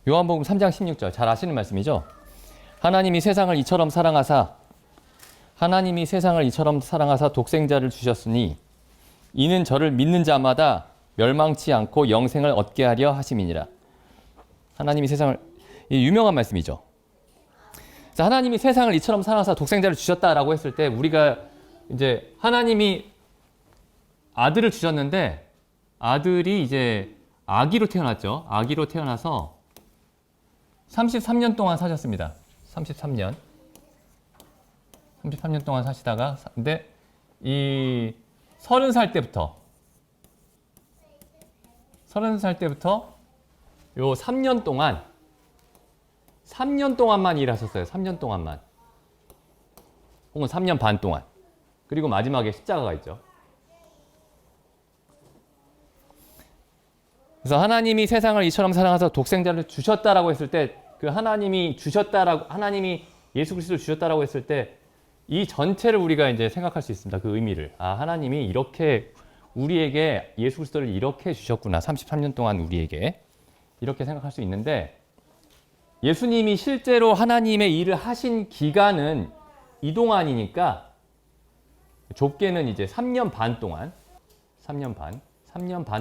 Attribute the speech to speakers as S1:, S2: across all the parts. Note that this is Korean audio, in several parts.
S1: 요한복음 3장 16절 잘 아시는 말씀이죠. 하나님이 세상을 이처럼 사랑하사 독생자를 주셨으니 이는 저를 믿는 자마다 멸망치 않고 영생을 얻게 하려 하심이니라. 하나님이 세상을, 이 유명한 말씀이죠. 그래서 하나님이 세상을 이처럼 사랑하사 독생자를 주셨다라고 했을 때 우리가 이제 하나님이 아들을 주셨는데 아들이 이제 아기로 태어났죠. 아기로 태어나서 33년 동안 사셨습니다. 33년 동안 사시다가, 근데 이 30살 때부터 요 3년 동안만 일하셨어요. 3년 동안만. 혹은 3년 반 동안. 그리고 마지막에 십자가가 있죠. 그래서 하나님이 세상을 이처럼 사랑하사 독생자를 주셨다라고 했을 때, 그 하나님이 예수 그리스도를 주셨다라고 했을 때 이 전체를 우리가 이제 생각할 수 있습니다. 그 의미를. 아, 하나님이 이렇게 우리에게 예수 그리스도를 이렇게 주셨구나. 33년 동안 우리에게. 이렇게 생각할 수 있는데, 예수님이 실제로 하나님의 일을 하신 기간은 이동안이니까 좁게는 이제 3년 반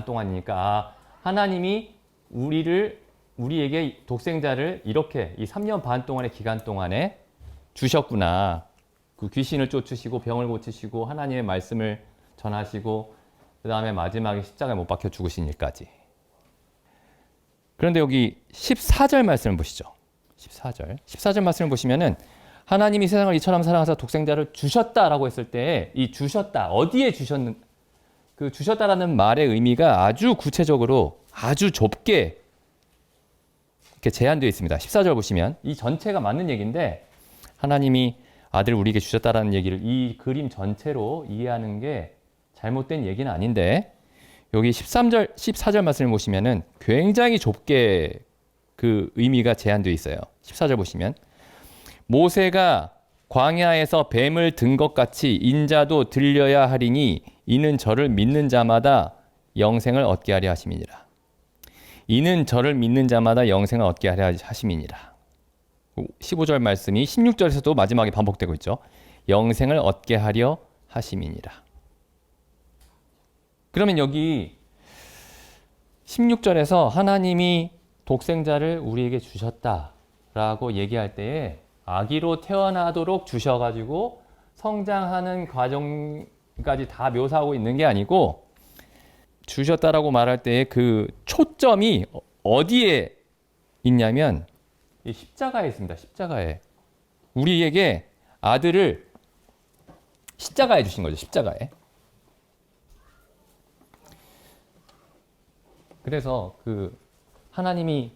S1: 동안이니까, 아, 하나님이 우리에게 독생자를 이렇게 이 3년 반 동안의 기간 동안에 주셨구나. 그 귀신을 쫓으시고 병을 고치시고 하나님의 말씀을 전하시고 그 다음에 마지막에 십자가에 못 박혀 죽으신 일까지. 그런데 여기 14절 말씀을 보시죠. 14절 말씀을 보시면은 하나님이 세상을 이처럼 사랑하사 독생자를 주셨다라고 했을 때 이 주셨다, 어디에 그 주셨다라는 말의 의미가 아주 구체적으로 아주 좁게 이렇게 제한되어 있습니다. 14절 보시면 이 전체가 맞는 얘기인데, 하나님이 아들을 우리에게 주셨다라는 얘기를 이 그림 전체로 이해하는 게 잘못된 얘기는 아닌데, 여기 14절 말씀을 보시면은 굉장히 좁게 그 의미가 제한되어 있어요. 14절 보시면 모세가 광야에서 뱀을 든 것 같이 인자도 들려야 하리니 이는 저를 믿는 자마다 영생을 얻게 하려 하심이니라. 이는 저를 믿는 자마다 영생을 얻게 하려 하심이니라. 15절 말씀이 16절에서도 마지막에 반복되고 있죠. 영생을 얻게 하려 하심이니라. 그러면 여기 16절에서 하나님이 독생자를 우리에게 주셨다라고 얘기할 때에 아기로 태어나도록 주셔가지고 성장하는 과정까지 다 묘사하고 있는 게 아니고, 주셨다라고 말할 때의 그 초점이 어디에 있냐면 이 십자가에 있습니다. 십자가에. 우리에게 아들을 십자가에 주신 거죠. 십자가에. 그래서 그 하나님이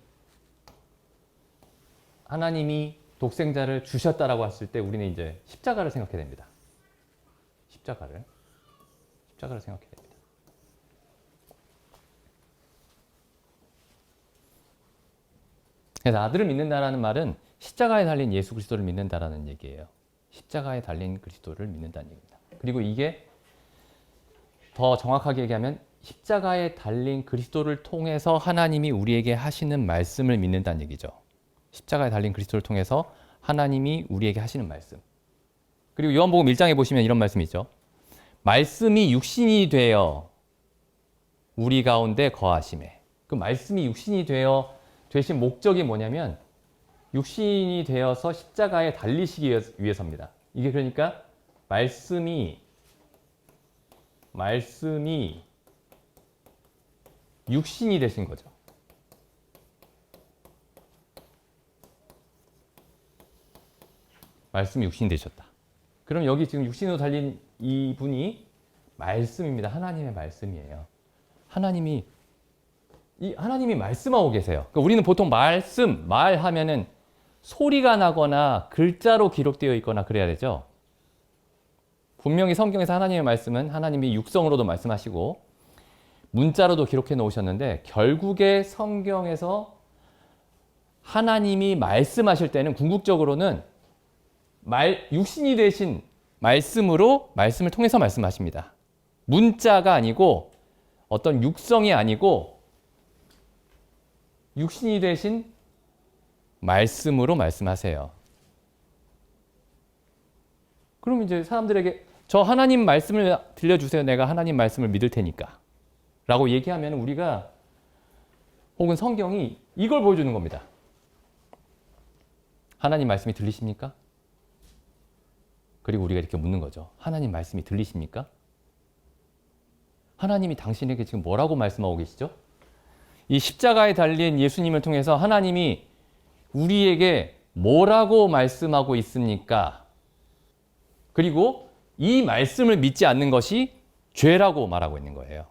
S1: 독생자를 주셨다라고 했을 때 우리는 이제 십자가를 생각해야 됩니다. 십자가를 생각해야 됩니다. 그래서 아들을 믿는다라는 말은 십자가에 달린 예수 그리스도를 믿는다라는 얘기예요. 십자가에 달린 그리스도를 믿는다는 얘기입니다. 그리고 이게 더 정확하게 얘기하면 십자가에 달린 그리스도를 통해서 하나님이 우리에게 하시는 말씀을 믿는다는 얘기죠. 십자가에 달린 그리스도를 통해서 하나님이 우리에게 하시는 말씀. 그리고 요한복음 1장에 보시면 이런 말씀이 있죠. 말씀이 육신이 되어 우리 가운데 거하심에. 그 말씀이 육신이 되신 목적이 뭐냐면 육신이 되어서 십자가에 달리시기 위해서입니다. 이게 그러니까 말씀이 육신이 되신 거죠. 말씀이 육신이 되셨다. 그럼 여기 지금 육신으로 달린 이분이 말씀입니다. 하나님의 말씀이에요. 하나님이 말씀하고 계세요. 그러니까 우리는 보통 말하면은 소리가 나거나 글자로 기록되어 있거나 그래야 되죠. 분명히 성경에서 하나님의 말씀은 하나님이 육성으로도 말씀하시고 문자로도 기록해 놓으셨는데, 결국에 성경에서 하나님이 말씀하실 때는 궁극적으로는 육신이 되신 말씀을 통해서 말씀하십니다. 문자가 아니고 어떤 육성이 아니고 육신이 되신 말씀으로 말씀하세요. 그럼 이제 사람들에게 저 하나님 말씀을 들려주세요. 내가 하나님 말씀을 믿을 테니까. 라고 얘기하면 우리가 혹은 성경이 이걸 보여주는 겁니다. 하나님 말씀이 들리십니까? 그리고 우리가 이렇게 묻는 거죠. 하나님 말씀이 들리십니까? 하나님이 당신에게 지금 뭐라고 말씀하고 계시죠? 이 십자가에 달린 예수님을 통해서 하나님이 우리에게 뭐라고 말씀하고 있습니까? 그리고 이 말씀을 믿지 않는 것이 죄라고 말하고 있는 거예요.